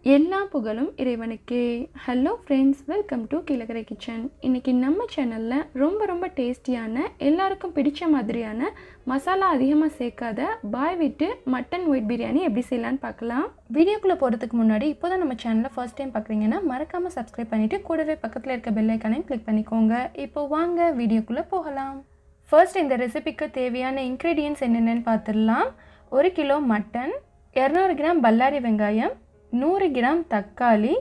எல்லா புகழும் இறைவனுக்கே. Hello friends, welcome to Kilakarai kitchen. இன்றைக்கி நம்ம சேனலில் ரொம்ப டேஸ்டியான, எல்லாருக்கும் பிடிச்ச மாதிரியான, மசாலா அதிகமாக சேர்க்காத பாய் வீட்டு மட்டன் ஒயிட் பிரியாணி எப்படி செய்யலான்னு பார்க்கலாம். வீடியோக்குள்ளே போகிறதுக்கு முன்னாடி இப்போ தான் நம்ம சேனலில் ஃபர்ஸ்ட் டைம் பார்க்குறீங்கன்னா மறக்காமல் சப்ஸ்கிரைப் பண்ணிவிட்டு கூடவே பக்கத்தில் இருக்க பெல் ஐக்கானையும் கிளிக் பண்ணிக்கோங்க. இப்போ வாங்க வீடியோக்குள்ளே போகலாம். ஃபர்ஸ்ட் இந்த ரெசிபிக்கு தேவையான இன்க்ரீடியன்ட்ஸ் என்னென்னு பார்த்துடலாம். 1 கிலோ மட்டன், 200 கிராம் பல்லாரி வெங்காயம், 100 கிராம் தக்காளி,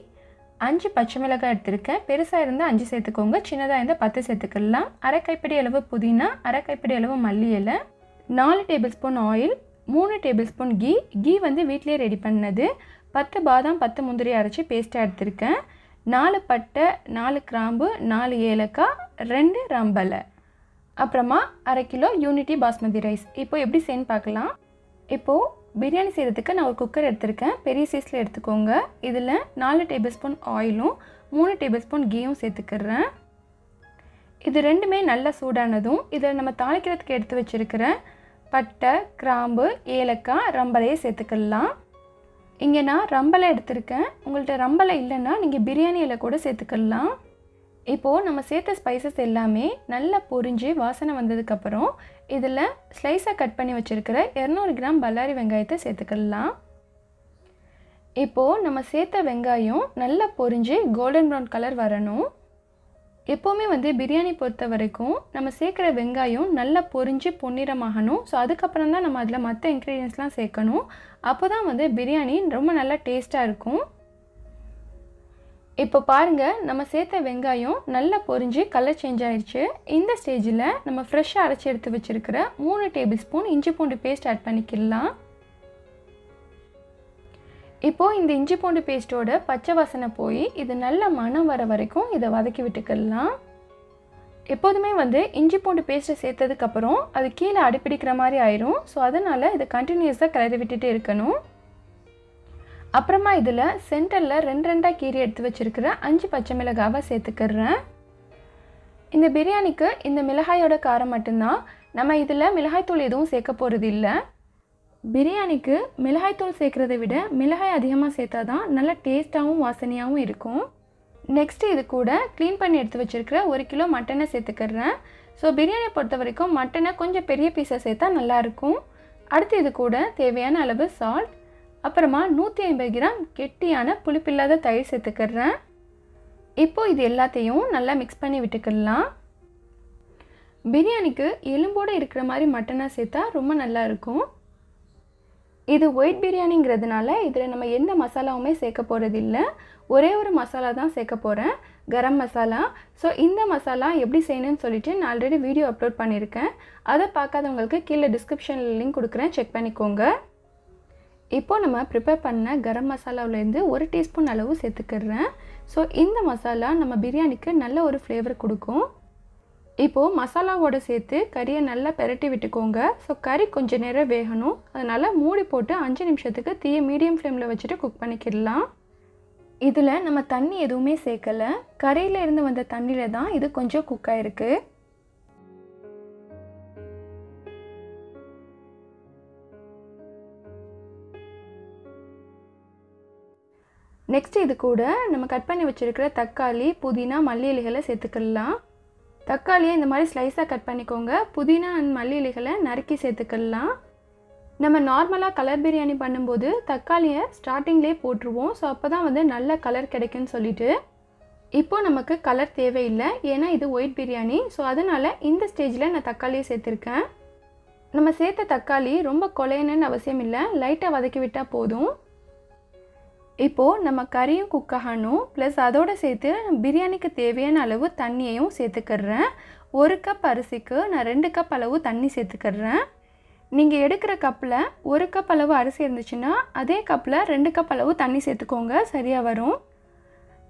5 பச்சை மிளகாய் எடுத்திருக்கேன். பெருசாக இருந்தால் 5 சேர்த்துக்கோங்க, சின்னதாக இருந்தால் 10 சேர்த்துக்கலாம். அரை கைப்பிடி அளவு புதினா, அரை கைப்பிடி அளவு மல்லி இலை, 4 tablespoon oil, 3 tablespoon ghee வந்து வீட்டிலே ரெடி பண்ணது, 10 பாதாம் 10 முந்திரி அரைச்சி பேஸ்ட்டாக எடுத்திருக்கேன், 4 பட்டை, 4 கிராம்பு, 4 ஏலக்காய், 2 ரம்பலை, அப்புறமா அரை கிலோ யூனிட்டி பாஸ்மதி ரைஸ். இப்போ எப்படி செய்யன்னு பார்க்கலாம். இப்போது பிரியாணி செய்கிறதுக்கு நான் ஒரு குக்கர் எடுத்திருக்கேன். பெரிய சைஸில் எடுத்துக்கோங்க. இதில் 4 டேபிள் ஸ்பூன் ஆயிலும் 3 டேபிள் ஸ்பூன் கீயும் சேர்த்துக்கிறேன். இது ரெண்டுமே நல்லா சூடானதும் இதில் நம்ம தாளிக்கிறதுக்கு எடுத்து வச்சுருக்கிற பட்டை, கிராம்பு, ஏலக்காய், ரம்பலையை சேர்த்துக்கலாம். இங்கே நான் ரம்பலை எடுத்திருக்கேன். உங்கள்கிட்ட ரம்பலை இல்லைன்னா நீங்கள் பிரியாணி இலை கூட சேர்த்துக்கலாம். இப்போது நம்ம சேர்த்த ஸ்பைசஸ் எல்லாமே நல்லா பொரிஞ்சு வாசனை வந்ததுக்கப்புறம் இதில் ஸ்லைஸாக கட் பண்ணி வச்சுருக்கிற 200 கிராம் பல்லாரி வெங்காயத்தை சேர்த்துக்கலாம். இப்போது நம்ம சேர்த்த வெங்காயம் நல்லா பொரிஞ்சு கோல்டன் ப்ரௌன் கலர் வரணும். எப்போவுமே வந்து பிரியாணி பொறுத்த வரைக்கும் நம்ம சேர்க்குற வெங்காயம் நல்லா பொரிஞ்சு பொன்னிறமாகணும். ஸோ அதுக்கப்புறம் தான் நம்ம அதில் மற்ற இன்க்ரீடியன்ஸ்லாம் சேர்க்கணும். அப்போ தான் வந்து பிரியாணி ரொம்ப நல்லா டேஸ்ட்டாக இருக்கும். இப்போ பாருங்கள், நம்ம சேர்த்த வெங்காயம் நல்லா பொரிஞ்சு கலர் சேஞ்ச் ஆகிடுச்சு. இந்த ஸ்டேஜில் நம்ம ஃப்ரெஷ்ஷாக அரைச்சி எடுத்து வச்சுருக்கிற 3 டேபிள் ஸ்பூன் இஞ்சி பூண்டு பேஸ்ட் ஆட் பண்ணிக்கலாம். இப்போது இந்த இஞ்சி பூண்டு பேஸ்ட்டோட பச்சை வாசனை போய் இது நல்ல மணம் வர வரைக்கும் இதை வதக்கி விட்டுக்கலாம். எப்போதுமே வந்து இஞ்சி பூண்டு பேஸ்ட்டை சேர்த்ததுக்கப்புறம் அது கீழே அடிப்பிடிக்கிற மாதிரி ஆயிரும். ஸோ அதனால் இதை கண்டினியூஸாக கிளறி விட்டுட்டு இருக்கணும். அப்புறமா இதில் சென்டரில் 2 கீரி எடுத்து வச்சுருக்கிற 5 பச்சை மிளகாவை சேர்த்துக்கிறேன். இந்த பிரியாணிக்கு இந்த மிளகாயோட காரம் மட்டும்தான். நம்ம இதில் மிளகாய்த்தூள் எதுவும் சேர்க்க போகிறது இல்லை. பிரியாணிக்கு மிளகாய்த்தூள் சேர்க்குறதை விட மிளகாய் அதிகமாக சேர்த்தா தான் நல்லா டேஸ்ட்டாகவும் வாசனையாகவும் இருக்கும். நெக்ஸ்ட்டு இது கூட க்ளீன் பண்ணி எடுத்து வச்சுருக்கிற 1 கிலோ மட்டனை சேர்த்துக்கிறேன். ஸோ பிரியாணியை பொறுத்த வரைக்கும் மட்டனை கொஞ்சம் பெரிய பீஸாக சேர்த்தா நல்லாயிருக்கும். அடுத்து இது கூட தேவையான அளவு சால்ட், அப்புறமா 150 கிராம் கெட்டியான புளிப்பில்லாத தயிர் சேர்த்துக்கிறேன். இப்போது இது எல்லாத்தையும் நல்லா மிக்ஸ் பண்ணி விட்டுக்கலாம். பிரியாணிக்கு எலும்போடு இருக்கிற மாதிரி மட்டனாக சேர்த்தா ரொம்ப நல்லா இருக்கும். இது ஒயிட் பிரியாணிங்கிறதுனால இதில் நம்ம எந்த மசாலாவுமே சேர்க்க போகிறது இல்லை. ஒரே ஒரு மசாலா தான் சேர்க்க போகிறேன், கரம் மசாலா. ஸோ இந்த மசாலா எப்படி செய்யணும்னு சொல்லிட்டு நான் ஆல்ரெடி வீடியோ அப்லோட் பண்ணியிருக்கேன். அதை பார்க்காதவங்களுக்கு கீழே டிஸ்கிரிப்ஷனில் லிங்க் கொடுக்குறேன், செக் பண்ணிக்கோங்க. இப்போது நம்ம ப்ரிப்பேர் பண்ண கரம் மசாலாவிலேருந்து 1 டீஸ்பூன் அளவு சேர்த்துக்கிறேன். ஸோ இந்த மசாலா நம்ம பிரியாணிக்கு நல்ல ஒரு ஃப்ளேவர் கொடுக்கும். இப்போது மசாலாவோடு சேர்த்து கறியை நல்லா பெரட்டி விட்டுக்கோங்க. ஸோ கறி கொஞ்சம் நேரம் வேகணும். அதனால் மூடி போட்டு 5 நிமிஷத்துக்கு தீயை மீடியம் ஃப்ளேமில் வச்சுட்டு குக் பண்ணிக்கிடலாம். இதில் நம்ம தண்ணி எதுவுமே சேர்க்கலை. கறியில் இருந்து வந்த தண்ணியில் தான் இது கொஞ்சம் குக் ஆகிருக்கு. நெக்ஸ்ட் இது கூட நம்ம கட் பண்ணி வச்சுருக்கிற தக்காளி, புதினா, மல்லி இலைகளை சேர்த்துக்கலாம். தக்காளியை இந்த மாதிரி ஸ்லைஸாக கட் பண்ணிக்கோங்க. புதினா அண்ட் மல்லி இலைகளை நறுக்கி சேர்த்துக்கலாம். நம்ம நார்மலாக கலர் பிரியாணி பண்ணும்போது தக்காளியை ஸ்டார்டிங்லேயே போட்டுருவோம். ஸோ அப்போ தான் வந்து நல்ல கலர் கிடைக்குன்னு சொல்லிட்டு. இப்போது நமக்கு கலர் தேவையில்லை, ஏன்னா இது ஒயிட் பிரியாணி. ஸோ அதனால் இந்த ஸ்டேஜில் நான் தக்காளியை சேர்த்துருக்கேன். நம்ம சேர்த்த தக்காளி ரொம்ப கொலையணுன்னு அவசியம் இல்லை, லைட்டாக வதக்கி விட்டால் போதும். இப்போது நம்ம கறியும் குக் ஆகணும், ப்ளஸ் அதோடு சேர்த்து பிரியாணிக்கு தேவையான அளவு தண்ணியையும் சேர்த்துக்கிறேன். 1 கப் அரிசிக்கு நான் 2 கப் அளவு தண்ணி சேர்த்துக்கிறேன். நீங்கள் எடுக்கிற கப்பில் 1 கப் அளவு அரிசி இருந்துச்சுன்னா அதே கப்பில் 2 கப் அளவு தண்ணி சேர்த்துக்கோங்க, சரியாக வரும்.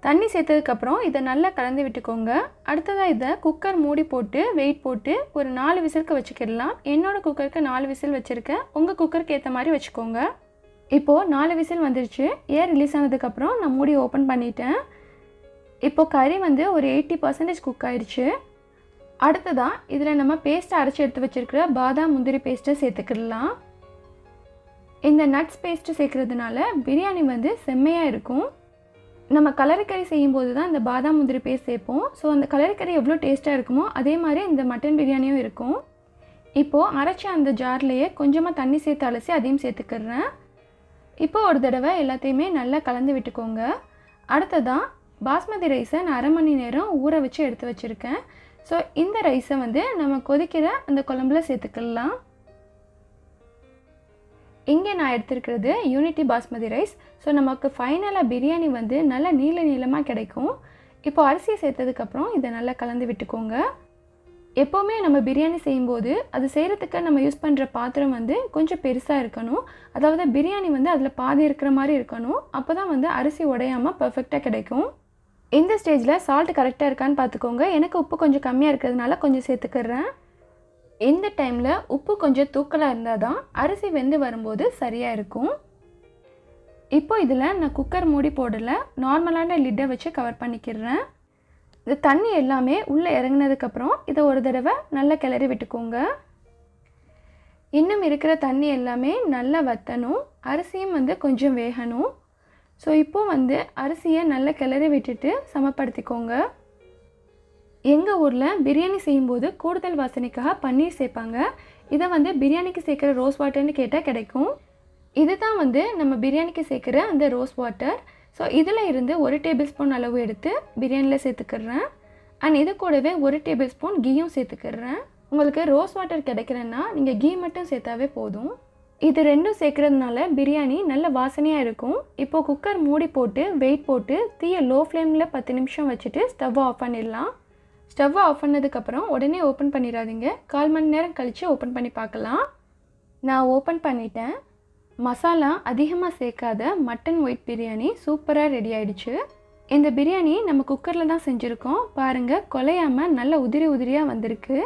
தண்ணி சேர்த்ததுக்கப்புறம் இதை நல்லா கலந்து விட்டுக்கோங்க. அடுத்ததாக இதை குக்கர் மூடி போட்டு வெயிட் போட்டு ஒரு 4 விசிலுக்கு வச்சுக்கிடலாம். என்னோடய குக்கருக்கு 4 விசில் வச்சுருக்கேன், உங்கள் குக்கருக்கு ஏற்ற மாதிரி வச்சுக்கோங்க. இப்போது 4 விசில் வந்துருச்சு. ஏர் ரிலீஸ் ஆனதுக்கப்புறம் நான் மூடி ஓப்பன் பண்ணிட்டேன். இப்போது கறி வந்து ஒரு 80% குக் ஆயிடுச்சு. அடுத்ததாக இதில் நம்ம பேஸ்ட்டை அரைச்சி எடுத்து வச்சுருக்கிற பாதாம் முந்திரி பேஸ்ட்டை சேர்த்துக்கிடலாம். இந்த நட்ஸ் பேஸ்ட்டு சேர்க்குறதுனால பிரியாணி வந்து செம்மையாக இருக்கும். நம்ம கலரிக்கறி செய்யும்போது தான் இந்த பாதாம் முந்திரி பேஸ்ட் சேர்ப்போம். ஸோ அந்த கலரிக்கறி எவ்வளோ டேஸ்ட்டாக இருக்குமோ அதே மாதிரி இந்த மட்டன் பிரியாணியும் இருக்கும். இப்போது அரைச்ச அந்த ஜார்லேயே கொஞ்சமாக தண்ணி சேர்த்து அலசி அதையும் சேர்த்துக்கிறேன். இப்போது ஒரு தடவை எல்லாத்தையுமே நல்லா கலந்து விட்டுக்கோங்க. அடுத்ததான் பாஸ்மதி ரைஸை நான் அரை மணி நேரம் ஊற வச்சு எடுத்து வச்சுருக்கேன். ஸோ இந்த ரைஸை வந்து நம்ம கொதிக்கிற அந்த குழம்புல சேர்த்துக்கலாம். இங்கே நான் எடுத்துருக்கிறது யூனிட்டி பாஸ்மதி ரைஸ். ஸோ நமக்கு ஃபைனலாக பிரியாணி வந்து நல்லா நீளமாக கிடைக்கும். இப்போ அரிசியை சேர்த்ததுக்கப்புறம் இதை நல்லா கலந்து விட்டுக்கோங்க. எப்போவுமே நம்ம பிரியாணி செய்யும்போது அது செய்கிறதுக்கு நம்ம யூஸ் பண்ணுற பாத்திரம் வந்து கொஞ்சம் பெருசாக இருக்கணும். அதாவது பிரியாணி வந்து அதில் பாதி இருக்கிற மாதிரி இருக்கணும். அப்போ தான் வந்து அரிசி உடையாமல் பர்ஃபெக்டாக கிடைக்கும். இந்த ஸ்டேஜில் சால்ட் கரெக்டாக இருக்கான்னு பார்த்துக்கோங்க. எனக்கு உப்பு கொஞ்சம் கம்மியாக இருக்கிறதுனால கொஞ்சம் சேர்த்துக்கிறேன். இந்த டைமில் உப்பு கொஞ்சம் தூக்கலாக இருந்தால் தான் அரிசி வெந்து வரும்போது சரியாக இருக்கும். இப்போ இதில் நான் குக்கர் மூடி போடலை, நார்மலான லிட்டை வச்சு கவர் பண்ணிக்கிறேன். இந்த தண்ணி எல்லாமே உள்ளே இறங்கினதுக்கப்புறம் இதை ஒரு தடவை நல்லா கிளறி விட்டுக்கோங்க. இன்னும் இருக்கிற தண்ணி எல்லாமே நல்லா வற்றணும். அரிசியும் வந்து கொஞ்சம் வேகணும். ஸோ இப்போது வந்து அரிசியை நல்லா கிளறி விட்டுட்டு சமப்படுத்திக்கோங்க. எங்கள் ஊரில் பிரியாணி செய்யும்போது கூடுதல் வாசனைக்காக பன்னீர் சேர்ப்பாங்க. இதை வந்து பிரியாணிக்கு சேர்க்குற ரோஸ் வாட்டர்னு கேட்டால் கிடைக்கும். இது தான் வந்து நம்ம பிரியாணிக்கு சேர்க்குற அந்த ரோஸ் வாட்டர். ஸோ இதில் இருந்து 1 டேபிள் ஸ்பூன் அளவு எடுத்து பிரியாணியில் சேர்த்துக்கிறேன். அண்ட் இது கூடவே 1 டேபிள் ஸ்பூன் கீயும் சேர்த்துக்கிறேன். உங்களுக்கு ரோஸ் வாட்டர் கிடைக்கலன்னா நீங்கள் கீ மட்டும் சேர்த்தாவே போதும். இது ரெண்டும் சேர்க்குறதுனால பிரியாணி நல்ல வாசனையாக இருக்கும். இப்போது குக்கர் மூடி போட்டு வெயிட் போட்டு தீயை லோ ஃப்ளேமில் 10 நிமிஷம் வச்சுட்டு ஸ்டவ்வை ஆஃப் பண்ணிடலாம். ஸ்டவ்வை ஆஃப் பண்ணதுக்கப்புறம் உடனே ஓப்பன் பண்ணிடாதீங்க. 1/4 மணி நேரம் கழித்து ஓப்பன் பண்ணி பார்க்கலாம். நான் ஓப்பன் பண்ணிட்டேன். மசாலா அதிகமாக சேர்க்காத மட்டன் ஒயிட் பிரியாணி சூப்பராக ரெடி ஆகிடுச்சு. இந்த பிரியாணி நம்ம குக்கரில் தான் செஞ்சுருக்கோம். பாருங்கள், குலையாமல் நல்ல உதிரியாக வந்திருக்கு.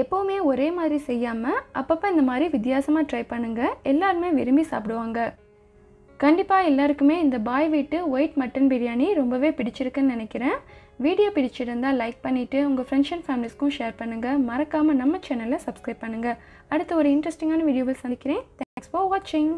எப்போவுமே ஒரே மாதிரி செய்யாமல் அப்பப்போ இந்த மாதிரி வித்தியாசமாக ட்ரை பண்ணுங்கள். எல்லாருமே விரும்பி சாப்பிடுவாங்க. கண்டிப்பாக எல்லாருக்குமே இந்த பாய் வீட்டு ஒயிட் மட்டன் பிரியாணி ரொம்பவே பிடிச்சிருக்குன்னு நினைக்கிறேன். வீடியோ பிடிச்சிருந்தால் லைக் பண்ணிவிட்டு உங்கள் ஃப்ரெண்ட்ஸ் அண்ட் ஃபேமிலிஸ்க்கும் ஷேர் பண்ணுங்கள். மறக்காமல் நம்ம சேனலை சப்ஸ்கிரைப் பண்ணுங்கள். அடுத்து ஒரு இன்ட்ரெஸ்டிங்கான வீடியோவில் சந்திக்கிறேன். தேங்க்ஸ் ஃபார் வாட்சிங்.